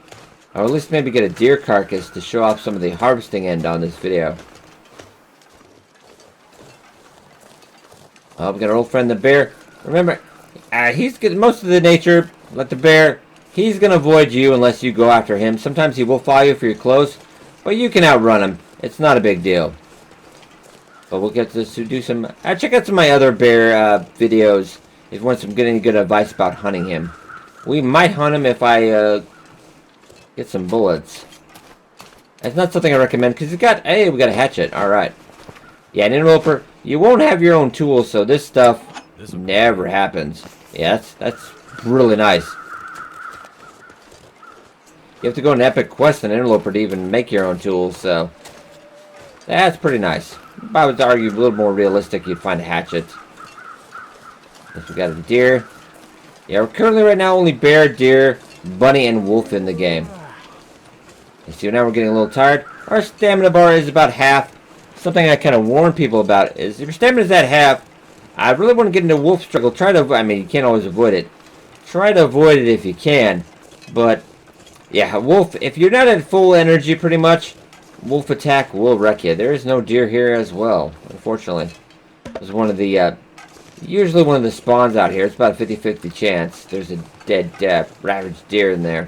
Or at least maybe get a deer carcass to show off some of the harvesting end on this video. Oh, we got our old friend the bear. Remember, he's good. Most of the nature, like the bear, he's going to avoid you unless you go after him. Sometimes he will follow you if you're close. But you can outrun him. It's not a big deal. But we'll get to do some... check out some of my other bear videos if you want some getting good advice about hunting him. We might hunt him if I get some bullets. That's not something I recommend because he's got... Hey, we got a hatchet. Alright. Yeah, an interloper, you won't have your own tools, so this stuff never happens. Yeah, that's really nice. You have to go on an epic quest in Interloper to even make your own tools, so... That's pretty nice. If I would argue a little more realistic, you'd find a hatchet. We got a deer. Yeah, we're currently right now only bear, deer, bunny, and wolf in the game. You see, now we're getting a little tired. Our stamina bar is about half. Something I kind of warn people about is if your stamina is at half, I really want to get into wolf struggle. Try to, I mean, you can't always avoid it. Try to avoid it if you can, but... Yeah, wolf, if you're not at full energy pretty much, wolf attack will wreck you. There is no deer here as well, unfortunately. This is one of the, usually one of the spawns out here. It's about a 50-50 chance. There's a dead, ravaged deer in there.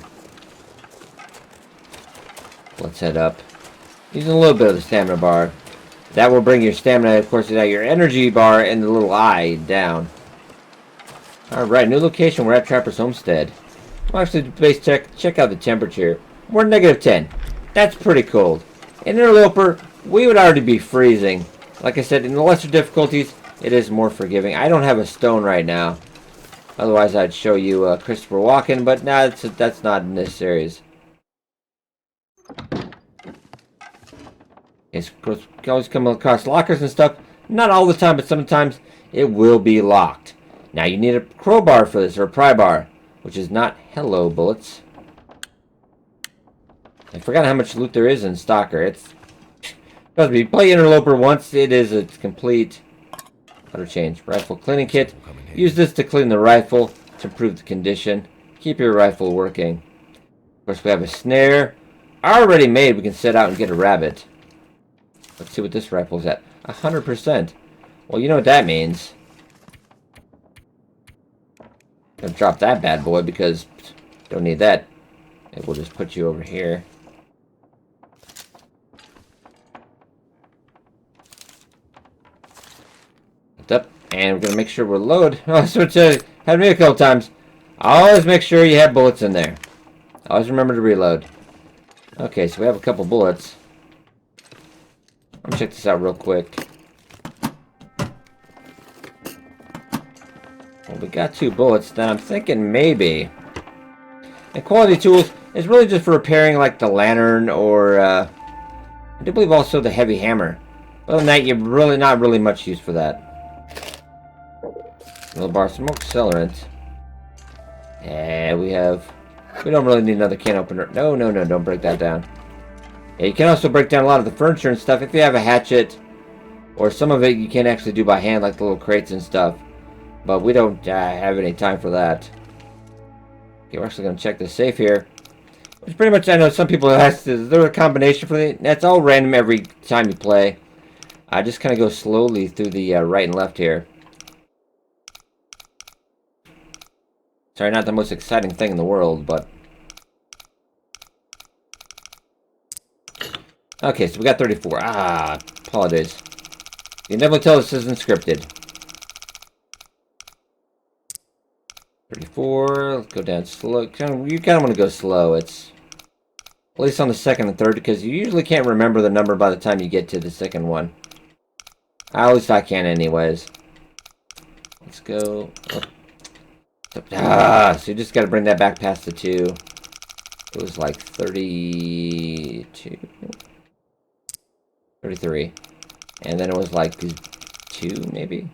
Let's head up. Using a little bit of the stamina bar. That will bring your stamina, of course, your energy bar and the little eye down. Alright, new location. We're at Trapper's Homestead. Well, actually, base check out the temperature. We're -10. That's pretty cold. In Interloper, we would already be freezing. Like I said, in the lesser difficulties, it is more forgiving. I don't have a stone right now. Otherwise, I'd show you Christopher Walken, but nah, that's not in this series. Yes, of course, you can always come across lockers and stuff. Not all the time, but sometimes it will be locked. Now, you need a crowbar for this, or a pry bar. Which is not hello bullets. I forgot how much loot there is in Stalker. It's trust me, you play Interloper once, it's complete. Auto change. Rifle cleaning kit. Use this to clean the rifle to improve the condition. Keep your rifle working. Of course, we have a snare. Already made, we can set out and get a rabbit. Let's see what this rifle's at. 100%. Well, you know what that means. Gonna drop that bad boy because don't need that. It will just put you over here. Up, and we're gonna make sure we're loaded. Oh, so it's had me a couple times. Always make sure you have bullets in there. Always remember to reload. Okay, so we have a couple bullets. Let me check this out real quick. Well, we got 2 bullets, then I'm thinking maybe. And quality tools is really just for repairing like the lantern or I do believe also the heavy hammer. Other than that, you're really not really much use for that. A little bar of smoke accelerant. Yeah, we don't really need another can opener. No, don't break that down. Yeah, you can also break down a lot of the furniture and stuff if you have a hatchet. Or some of it you can actually do by hand, like the little crates and stuff. But we don't have any time for that. Okay, we're actually going to check the safe here. It's pretty much, I know some people ask, is there a combination for it? That's all random every time you play. I just kind of go slowly through the right and left here. Sorry, not the most exciting thing in the world, but... Okay, so we got 34. Ah, apologies. You can definitely tell this isn't scripted. 34, let's go down slow. You kind of want to go slow. It's at least on the second and third, because you usually can't remember the number by the time you get to the second one. At least I can anyways. Let's go. Ah, so you just got to bring that back past the 2. It was like 32. 33. And then it was like 2, maybe?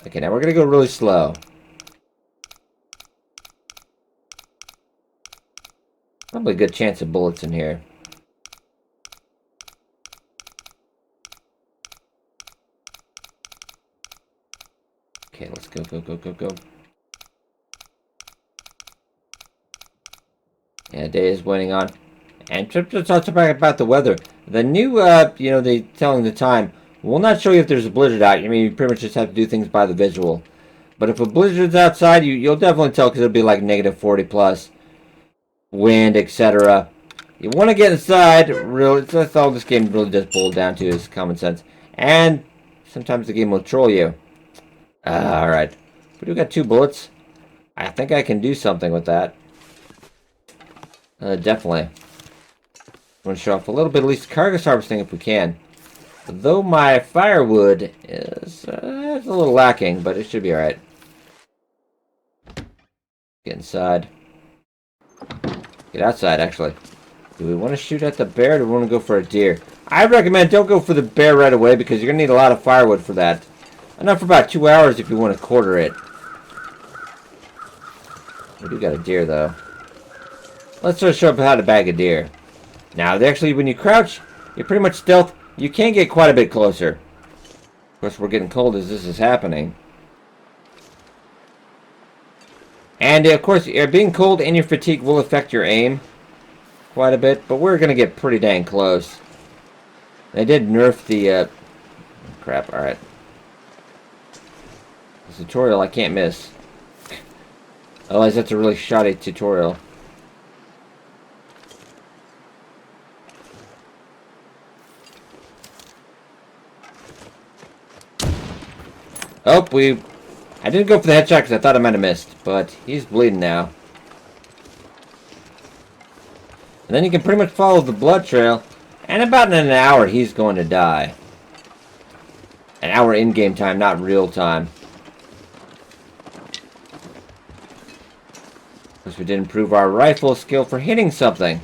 Okay, now we're going to go really slow. Probably a good chance of bullets in here. Okay, let's go, go, go, go, go. Yeah, day is waning on. And to talk about the weather. The new, you know, they telling the time will not show you if there's a blizzard out. I mean, you pretty much just have to do things by the visual. But if a blizzard's outside, you'll definitely tell because it'll be like negative 40 plus. Wind, etc. You want to get inside, really, that's all this game really does boil down to is common sense. And sometimes the game will troll you. Alright. We do got 2 bullets. I think I can do something with that. Definitely. I'm going to show off a little bit, at least cargo harvesting if we can. Though my firewood is a little lacking, but it should be alright. Get inside. Get outside, actually. Do we want to shoot at the bear or do we want to go for a deer? I recommend don't go for the bear right away because you're going to need a lot of firewood for that. Enough for about 2 hours if you want to quarter it. We do got a deer, though. Let's just show up how to bag a deer. Now, actually, when you crouch, you're pretty much stealth. You can get quite a bit closer. Of course, we're getting cold as this is happening. And, of course, being cold and your fatigue will affect your aim quite a bit. But we're going to get pretty dang close. They did nerf the... crap, alright. This tutorial I can't miss. Otherwise, that's a really shoddy tutorial. Oh, I didn't go for the headshot because I thought I might have missed, but he's bleeding now. And then you can pretty much follow the blood trail, and about in an hour he's going to die. An hour in-game time, not real time. Because we did improve our rifle skill for hitting something.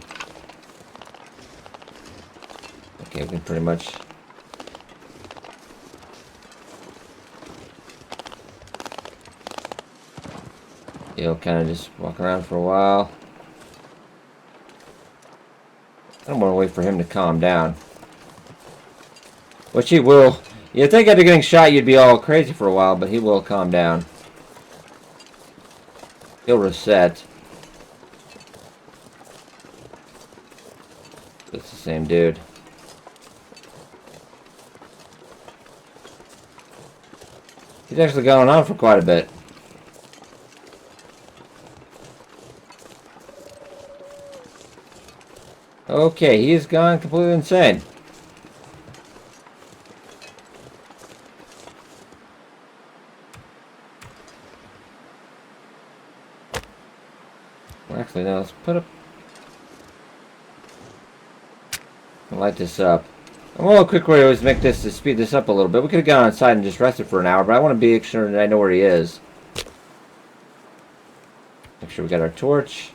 Okay, we can pretty much... He'll kind of just walk around for a while. I don't want to wait for him to calm down. Which he will. You'd think after getting shot you'd be all crazy for a while, but he will calm down. He'll reset. It's the same dude. He's actually going on for quite a bit. Okay, he has gone completely insane. Well, actually, no, let's put up... I'll light this up. And one quick way to always make this to speed this up a little bit. We could have gone outside and just rested for an hour, but I want to be sure that I know where he is. Make sure we got our torch.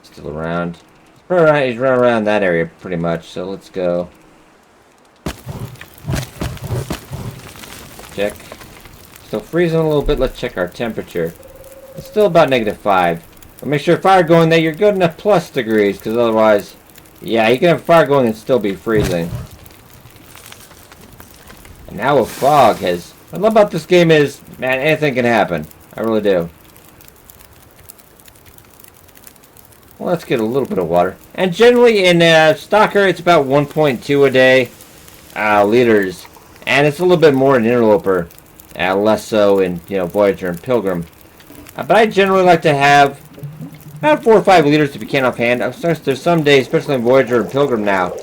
Still around. He's running around that area pretty much, so let's go. Check. Still freezing a little bit. Let's check our temperature. It's still about -5. But make sure fire going that you're good enough plus degrees, because otherwise, yeah, you can have fire going and still be freezing. And now a fog has... What I love about this game is, man, anything can happen. I really do. Well, let's get a little bit of water. And generally in Stalker, it's about 1.2 a day liters. And it's a little bit more in Interloper. Less so in, Voyager and Pilgrim. But I generally like to have about 4 or 5 liters if you can offhand. There's some days, especially in Voyager and Pilgrim now,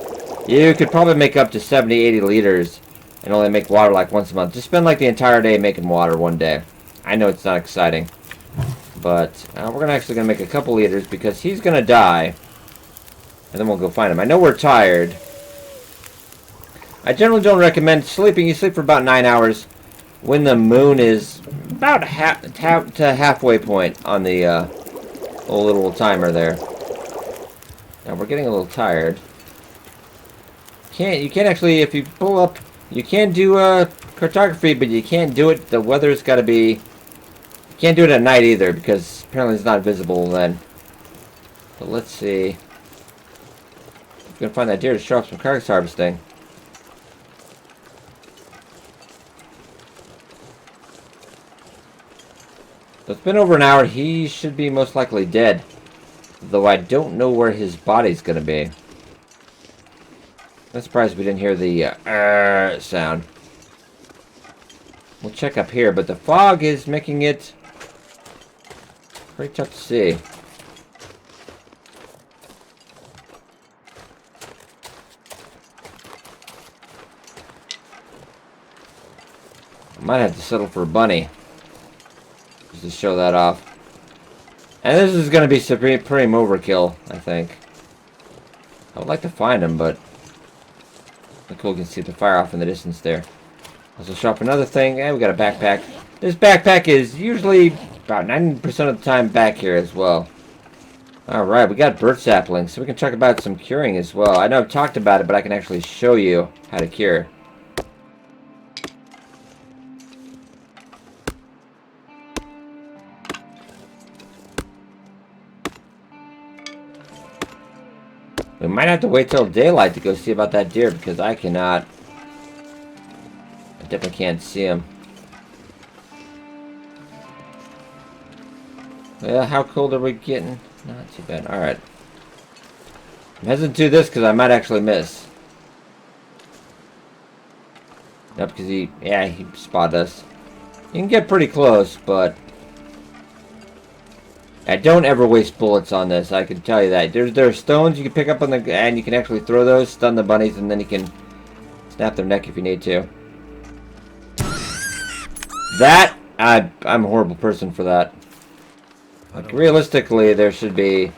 you could probably make up to 70, 80 liters and only make water like once a month. Just spend like the entire day making water one day. I know it's not exciting. But we're actually going to make a couple liters because he's going to die. And then we'll go find him. I know we're tired. I generally don't recommend sleeping. You sleep for about 9 hours when the moon is about to halfway point on the little timer there. Now we're getting a little tired. You can't actually, if you pull up, you can do cartography, but you can't do it. The weather's got to be. You can't do it at night either because apparently it's not visible then. But let's see. We're gonna find that deer to show off some carcass harvesting. So it's been over an hour. He should be most likely dead. Though I don't know where his body's gonna be. I'm surprised we didn't hear the sound. We'll check up here, but the fog is making it pretty tough to see. I might have to settle for a bunny. Just to show that off. And this is going to be supreme overkill, I think. I would like to find him, but... Look, we can see the fire off in the distance there. Also show up another thing. And we got a backpack. This backpack is usually about 90% of the time back here as well. Alright, we got bird saplings, so we can talk about some curing as well. I know I've talked about it, but I can actually show you how to cure. We might have to wait till daylight to go see about that deer because I cannot. I definitely can't see him. Well, how cold are we getting? Not too bad. Alright. I'm hesitant to do this because I might actually miss. Yep, because he spotted us. You can get pretty close, but... I don't ever waste bullets on this, I can tell you that. There are stones you can pick up on the... And you can actually throw those, stun the bunnies, and then you can snap their neck if you need to. That... I'm a horrible person for that. Like, realistically, there should be...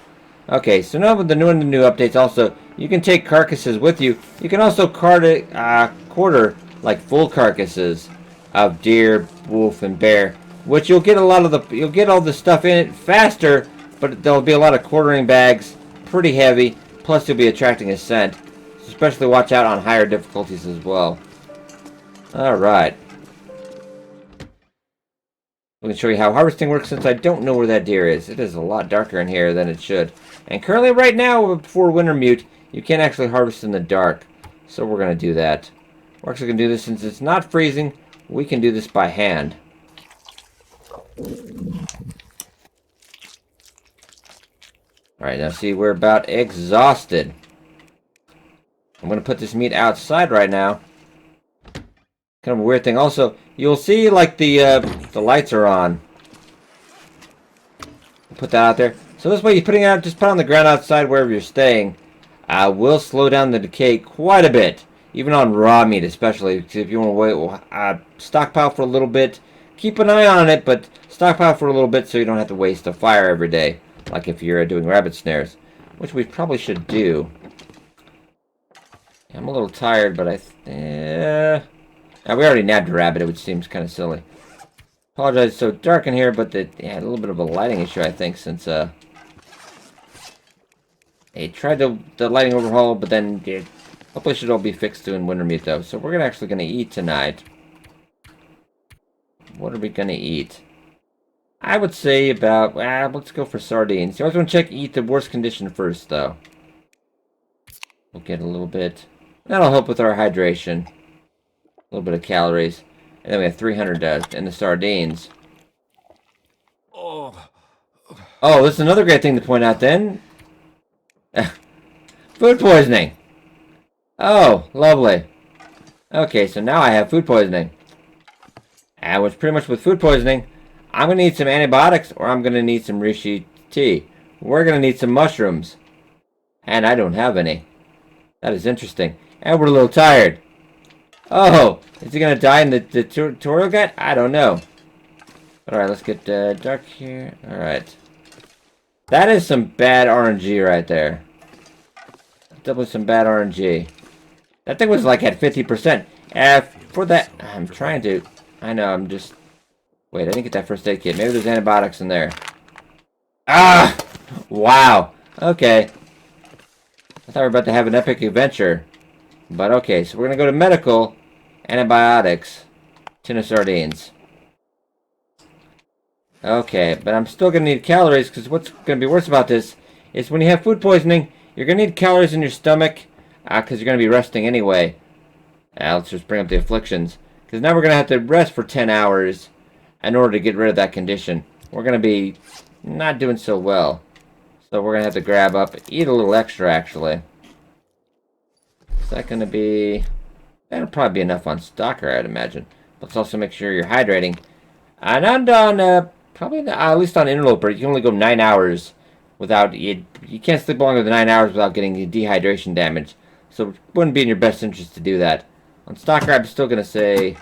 Okay, so now with the new updates also, you can take carcasses with you. You can also quarter, like, full carcasses of deer, wolf, and bear. Which you'll get you'll get all the stuff in it faster, but there'll be a lot of quartering bags, pretty heavy, plus you'll be attracting a scent. So especially watch out on higher difficulties as well. Alright. We can show you how harvesting works since I don't know where that deer is. It is a lot darker in here than it should. And currently right now, before winter mute, you can't actually harvest in the dark. So we're going to do that. We're actually going to do this since it's not freezing. We can do this by hand. Alright, now see, we're about exhausted. I'm going to put this meat outside right now. Kind of a weird thing. Also, you'll see, like, the lights are on. Put that out there. So this way, you're putting it out, just put it on the ground outside wherever you're staying. Will slow down the decay quite a bit. Even on raw meat, especially. Because if you want to wait, stockpile for a little bit. Keep an eye on it, but stockpile for a little bit so you don't have to waste a fire every day. Like if you're doing rabbit snares. Which we probably should do. I'm a little tired, but now, we already nabbed a rabbit, which seems kind of silly. Apologize, it's so dark in here, but a little bit of a lighting issue, I think, since they tried the lighting overhaul, but then it hopefully should all be fixed in winter meat, though. So we're actually going to eat tonight. What are we going to eat? I would say about, let's go for sardines. You always want to eat the worst condition first, though. We'll get a little bit. That'll help with our hydration. A little bit of calories. And then we have 300 in the sardines. Oh, Oh, this is another great thing to point out then. Food poisoning. Oh, lovely. Okay, so now I have food poisoning. And which pretty much with food poisoning, I'm going to need some antibiotics or I'm going to need some reishi tea. We're going to need some mushrooms. And I don't have any. That is interesting. And we're a little tired. Oh, is he going to die in the tutorial guide? I don't know. Alright, let's get dark here. Alright. That is some bad RNG right there. Definitely some bad RNG. That thing was like at 50%. For that, I'm trying to... I know, I'm just... Wait, I didn't get that first aid kit. Maybe there's antibiotics in there. Ah! Wow. Okay. I thought we were about to have an epic adventure. But okay, so we're going to go to medical, antibiotics, tin of sardines. Okay, but I'm still going to need calories because what's going to be worse about this is when you have food poisoning, you're going to need calories in your stomach because you're going to be resting anyway. Let's just bring up the afflictions. Because now we're going to have to rest for 10 hours in order to get rid of that condition. We're going to be not doing so well. So we're going to have to grab up, eat a little extra actually. Is that going to be... That'll probably be enough on Stalker, I'd imagine. Let's also make sure you're hydrating. And on, probably, at least on Interloper, you can only go 9 hours without... You can't sleep longer than 9 hours without getting dehydration damage. So it wouldn't be in your best interest to do that. On Stalker, I'm still going to say...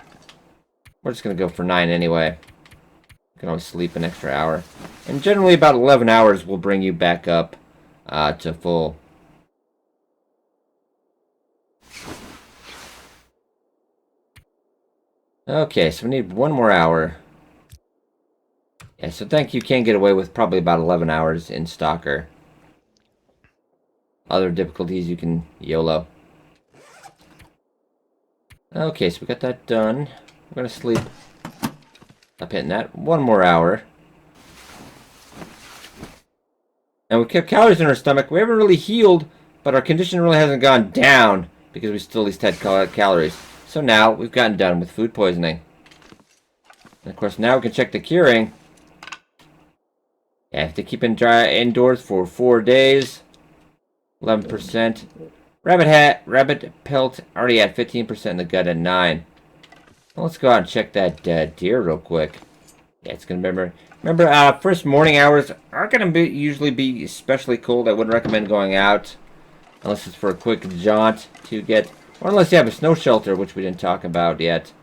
We're just going to go for 9 anyway. You can always sleep an extra hour. And generally about 11 hours will bring you back up to full. Okay, so we need 1 more hour. Yeah, so think you can get away with probably about 11 hours in Stalker. Other difficulties you can YOLO. Okay, so we got that done. We're gonna sleep. Stop hitting that. 1 more hour. And we kept calories in our stomach. We haven't really healed, but our condition really hasn't gone down because we still at least had calories. So now we've gotten done with food poisoning. And of course now we can check the curing. Yeah, I have to keep indoors for 4 days. 11%. Rabbit pelt already at 15% in the gut at 9. Well, let's go out and check that deer real quick. Yeah, it's gonna remember first morning hours aren't gonna usually be especially cold. I wouldn't recommend going out unless it's for a quick jaunt to get, or unless you have a snow shelter, which we didn't talk about yet.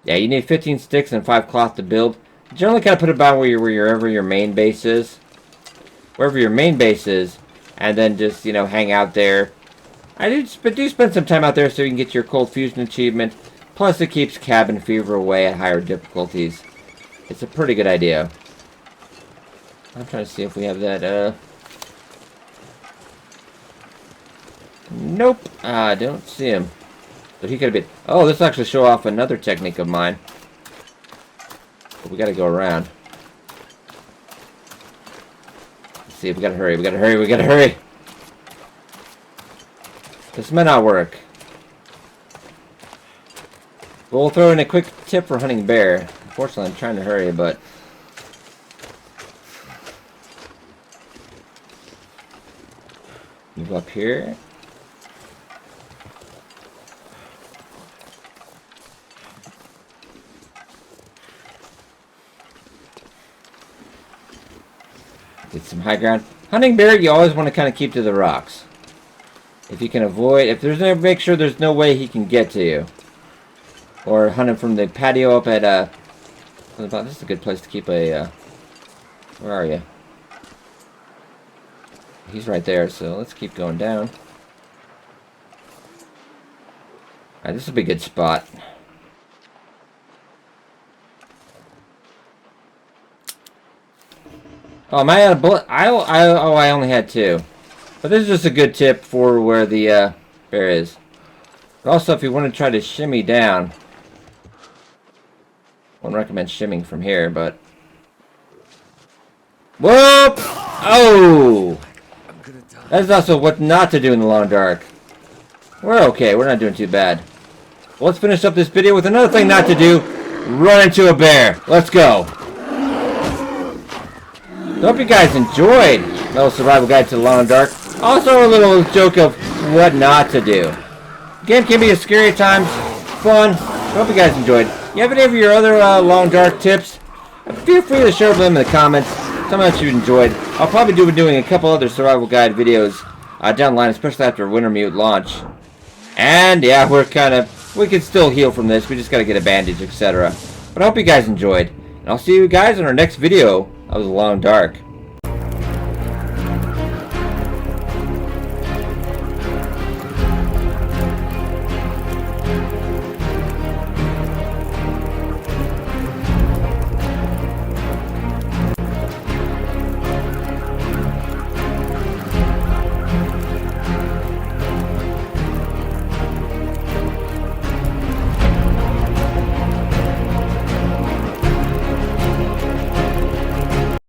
Yeah, you need 15 sticks and 5 cloth to build. Generally, kind of put it about wherever your main base is, wherever your main base is, and then just hang out there. I do spend some time out there so you can get your cold fusion achievement. Plus, it keeps cabin fever away at higher difficulties. It's a pretty good idea. I'm trying to see if we have that. Nope. I don't see him. But he could have been. Oh, this will actually show off another technique of mine. But we gotta go around. Let's see, we gotta hurry, we gotta hurry, we gotta hurry! This may not work. But we'll throw in a quick tip for hunting bear. Unfortunately, I'm trying to hurry, but... Move up here. Get some high ground. Hunting bear, you always want to kind of keep to the rocks. If you can avoid, if there's no, make sure there's no way he can get to you. Or hunt him from the patio up at this is a good place to keep a. Where are you? He's right there, so let's keep going down. Alright, this will be a good spot. Oh, am I out of bullet? I only had 2. But this is just a good tip for where the bear is. But also, if you want to try to shimmy down, I wouldn't recommend shimming from here, but... Whoop! Oh! That's also what not to do in the long dark. We're okay. We're not doing too bad. let's finish up this video with another thing not to do. Run into a bear. Let's go. So hope you guys enjoyed little survival guide to the Long Dark. Also a little joke of what not to do. Game can be a scary at times, fun. Hope you guys enjoyed. You have any of your other Long Dark tips? Feel free to share them in the comments. Some that you enjoyed. I'll probably be doing a couple other survival guide videos down the line, especially after Wintermute launch. And yeah, we can still heal from this. We just gotta get a bandage, etc. But I hope you guys enjoyed. And I'll see you guys in our next video of the Long Dark.